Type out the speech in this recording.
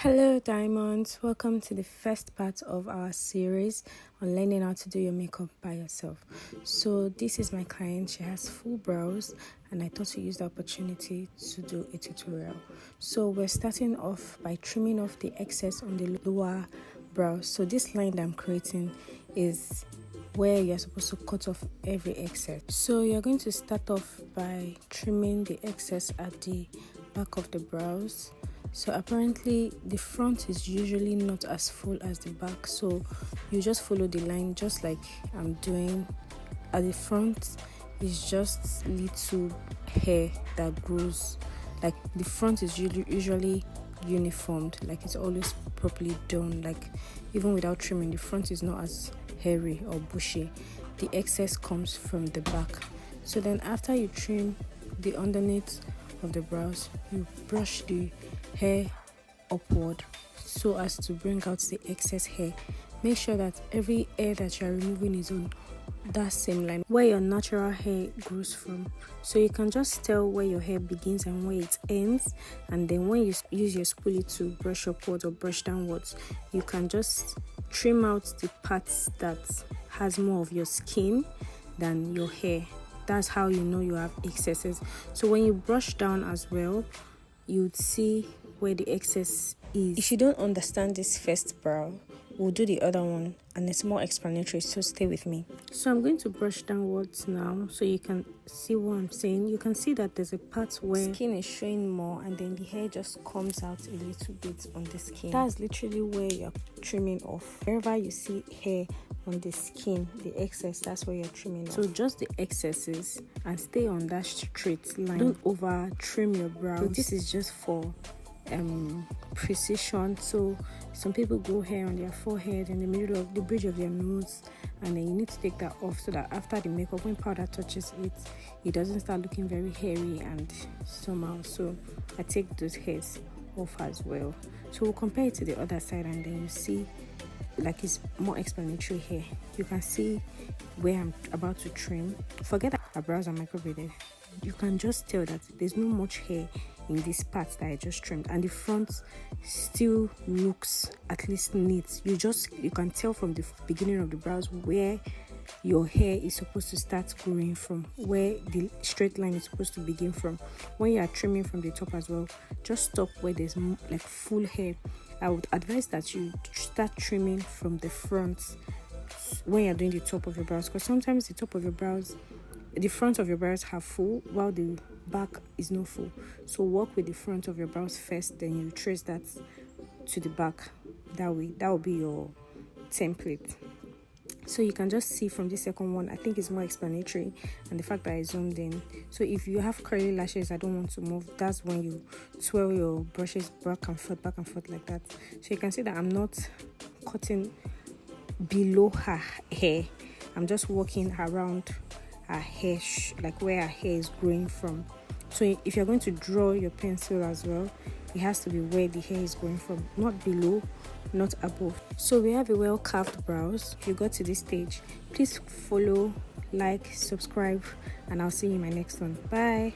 Hello diamonds, welcome to the first part of our series on learning how to do your makeup by yourself. So this is my client. She has full brows and I thought to use the opportunity to do a tutorial. So we're starting off by trimming off the excess on the lower brows. So this line that I'm creating is where you're supposed to cut off every excess. So you're going to start off by trimming the excess at the back of the brows. So apparently the front is usually not as full as the back, so you just follow the line just like I'm doing. At the front is just little hair that grows, like the front is usually uniformed, like it's always properly done, like even without trimming the front is not as hairy or bushy. The excess comes from the back. So then after you trim the underneath of the brows, you brush the hair upward so as to bring out the excess hair. Make sure that every hair that you are removing is on that same line where your natural hair grows from, so you can just tell where your hair begins and where it ends. And then when you use your spoolie to brush upwards or brush downwards, you can just trim out the parts that has more of your skin than your hair. That's how you know you have excesses. So when you brush down as well, you'd see where the excess is. If you don't understand this first brow, we'll do the other one and it's more explanatory, so stay with me. So I'm going to brush downwards now so you can see what I'm saying. You can see that there's a part where skin is showing more and then the hair just comes out a little bit on the skin. That's literally where you're trimming off. Wherever you see hair on the skin, the excess, that's where you're trimming off. So just the excesses and stay on that straight line. Don't over trim your brows. So this is just for precision. So some people grow hair on their forehead in the middle of the bridge of their nose, and then you need to take that off so that after the makeup, when powder touches it, it doesn't start looking very hairy and somehow. So I take those hairs off as well. So we'll compare it to the other side and then you see like it's more explanatory here. You can see where I'm about to trim. Forget that our brows are microbladed. You can just tell that there's not much hair in this part that I just trimmed, and the front still looks at least neat. You can tell from the beginning of the brows where your hair is supposed to start growing from, where the straight line is supposed to begin from. When you are trimming from the top as well, just stop where there's like full hair. I would advise that you start trimming from the front when you're doing the top of your brows, because sometimes the front of your brows have full while the back is not full. So work with the front of your brows first, then you trace that to the back. That will be your template. So you can just see from the second one, I think it's more explanatory, and the fact that I zoomed in. So if you have curly lashes I don't want to move, that's when you twirl your brushes back and forth like that. So you can see that I'm not cutting below her hair, I'm just working around her hair, like where her hair is growing from. So if you're going to draw your pencil as well, it has to be where the hair is going from, not below, not above. So we have a well carved brows. If you got to this stage, please follow, like, subscribe, and I'll see you in my next one. Bye.